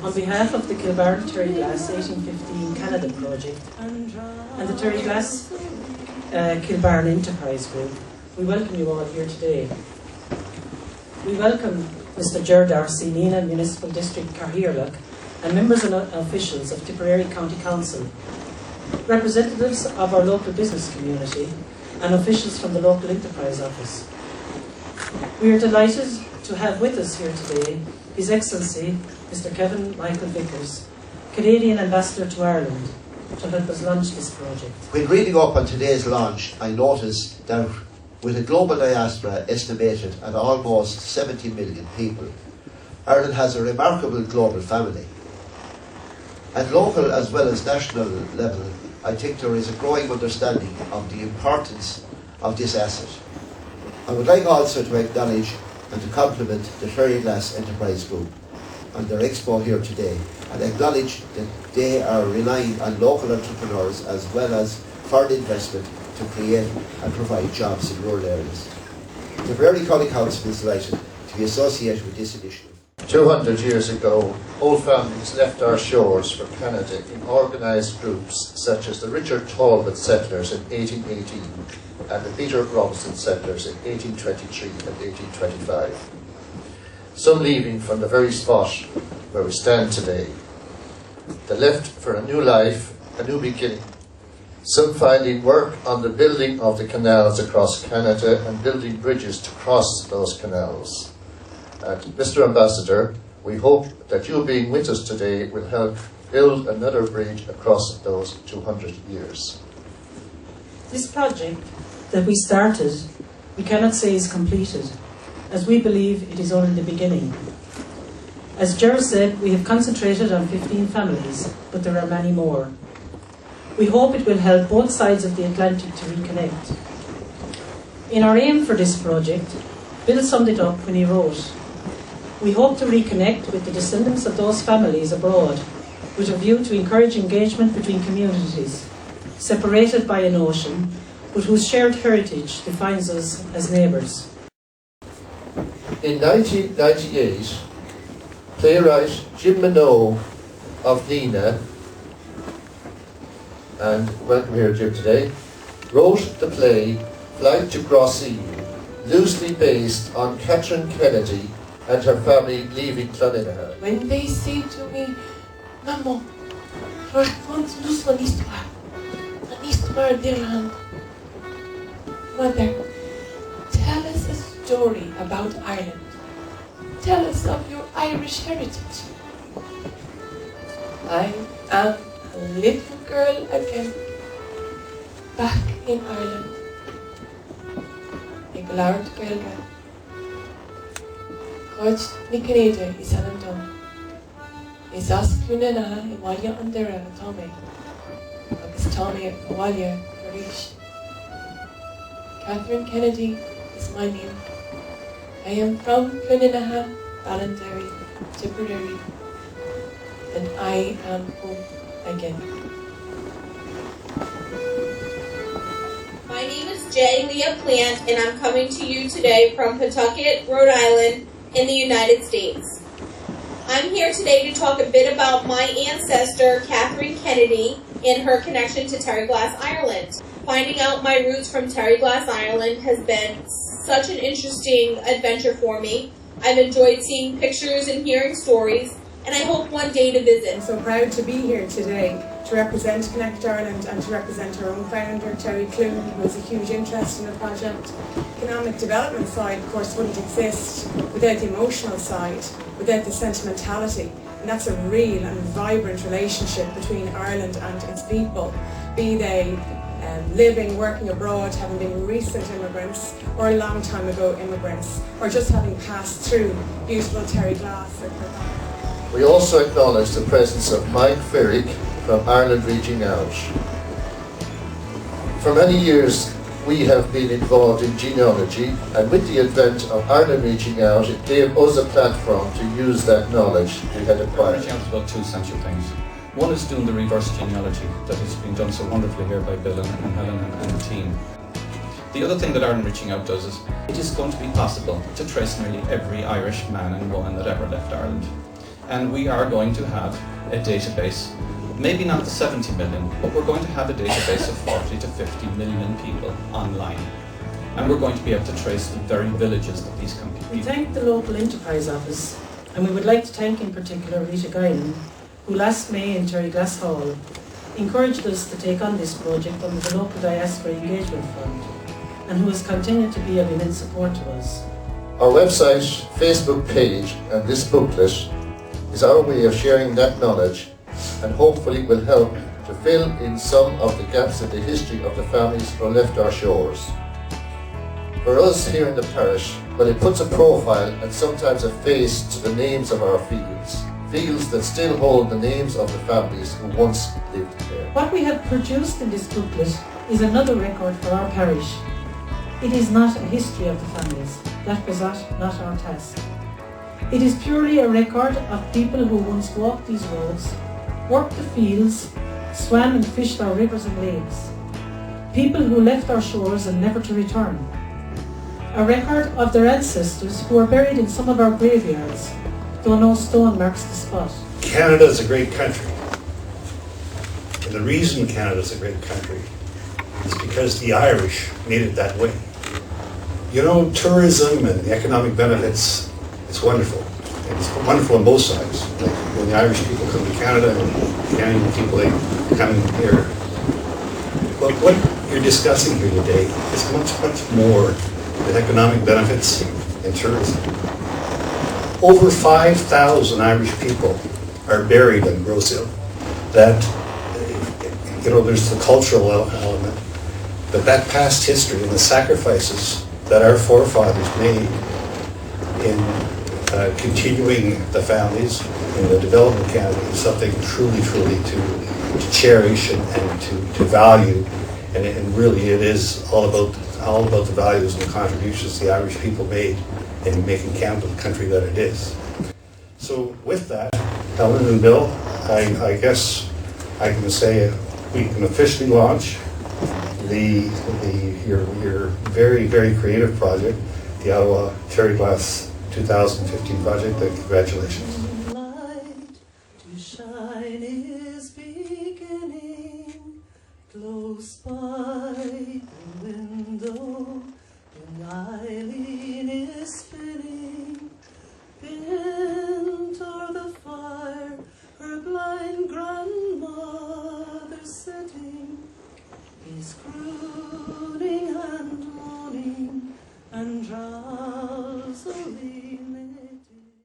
On behalf of the Kilbarron Terryglass 1815 Canada project and the Terryglass Kilbarron Enterprise Group, we welcome you all here today. We welcome Mr. Ger Darcy, Nina Municipal District Carhearlock, and members and officials of Tipperary County Council, representatives of our local business community, and officials from the local enterprise office. We are delighted to have with us here today His Excellency Mr. Kevin Michael Vickers, Canadian Ambassador to Ireland, to help us launch this project. When reading up on today's launch, I noticed that with a global diaspora estimated at almost 70 million people, Ireland has a remarkable global family. At local as well as national level, I think there is a growing understanding of the importance of this asset. I would like also to acknowledge and to compliment the Terryglass Enterprise Group on their expo here today, and acknowledge that they are relying on local entrepreneurs as well as foreign investment to create and provide jobs in rural areas. The Tipperary County Council is delighted to be associated with this initiative. 200 years ago, whole families left our shores for Canada in organised groups such as the Richard Talbot settlers in 1818 and the Peter Robinson settlers in 1823 and 1825. Some leaving from the very spot where we stand today. They left for a new life, a new beginning. Some finding work on the building of the canals across Canada and building bridges to cross those canals. And Mr. Ambassador, we hope that you being with us today will help build another bridge across those 200 years. This project that we started, we cannot say is completed, as we believe it is only the beginning. As Ger said, we have concentrated on 15 families, but there are many more. We hope it will help both sides of the Atlantic to reconnect. In our aim for this project, Bill summed it up when he wrote, "We hope to reconnect with the descendants of those families abroad with a view to encourage engagement between communities, separated by an ocean, but whose shared heritage defines us as neighbours." In 1998, playwright Jim Minogue of Nina, and welcome here Jim today, wrote the play Flight to Grossine, loosely based on Catherine Kennedy and her family leaving Cloninaha. When they say to me, "Maman, raconte-nous son histoire d'Irlande." Mother, tell us a story about Ireland. Tell us of your Irish heritage. I am a little girl again, back in Ireland. Ag labhairt Gaeilge. Chomh na Cnéide is an dom. Is as Cloninaha I bhaile an deireadh atá mé, agus tá mé a bhaile ar ríis. Catherine Kennedy is my name. I am from Cloninaha, Ballinderry, Tipperary, and I am home again. My name is Jay Leah Plant, and I'm coming to you today from Pawtucket, Rhode Island, in the United States. I'm here today to talk a bit about my ancestor, Catherine Kennedy, and her connection to Terryglass, Ireland. Finding out my roots from Terryglass, Ireland has been such an interesting adventure for me. I've enjoyed seeing pictures and hearing stories, and I hope one day to visit. I'm so proud to be here today to represent Connect Ireland and to represent our own founder, Terry Clune, who has a huge interest in the project. The economic development side, of course, wouldn't exist without the emotional side, without the sentimentality. And that's a real and vibrant relationship between Ireland and its people, be they living, working abroad, having been recent immigrants, or a long time ago immigrants, or just having passed through beautiful Terryglass. We also acknowledge the presence of Mike Ferrick from Ireland Reaching Out. For many years we have been involved in genealogy, and with the advent of Ireland Reaching Out, it gave us a platform to use that knowledge we had acquired. Reaching Out is about two essential things. One is doing the reverse genealogy that has been done so wonderfully here by Bill and Helen and the team. The other thing that Ireland Reaching Out does is it is going to be possible to trace nearly every Irish man and woman that ever left Ireland. And we are going to have a database, maybe not the 70 million, but we're going to have a database of 40 to 50 million people online. And we're going to be able to trace the very villages that these people. We thank the local enterprise office, and we would like to thank in particular Rita Guinan, who last May in Terryglass Hall encouraged us to take on this project under the local Diaspora Engagement Fund, and who has continued to be of immense support to us. Our website, Facebook page and this booklet is our way of sharing that knowledge and hopefully will help to fill in some of the gaps in the history of the families who left our shores. For us here in the parish, well, it puts a profile and sometimes a face to the names of our fields, fields that still hold the names of the families who once lived there. What we have produced in this booklet is another record for our parish. It is not a history of the families. That was not our task. It is purely a record of people who once walked these roads, worked the fields, swam and fished our rivers and lakes. People who left our shores and never to return. A record of their ancestors who are buried in some of our graveyards, though no stone marks the spot. Canada is a great country. And the reason Canada is a great country is because the Irish made it that way. You know, tourism and the economic benefits, it's wonderful. It's wonderful on both sides. Like when the Irish people come to Canada and Canadian people, they come here. But what you're discussing here today is much, much more than economic benefits and tourism. Over 5,000 Irish people are buried in Grosse Ile. That, you know, there's the cultural element, but that past history and the sacrifices that our forefathers made in continuing the families in the development of Canada is something truly, truly to cherish and to value. And really it is all about the values and the contributions the Irish people made in making Canada the country that it is. So with that, Helen and Bill, I guess I can say we can officially launch your very, very creative project, the Ottawa Terryglass 2015 project. Congratulations. Light to shine is beginning close by the window.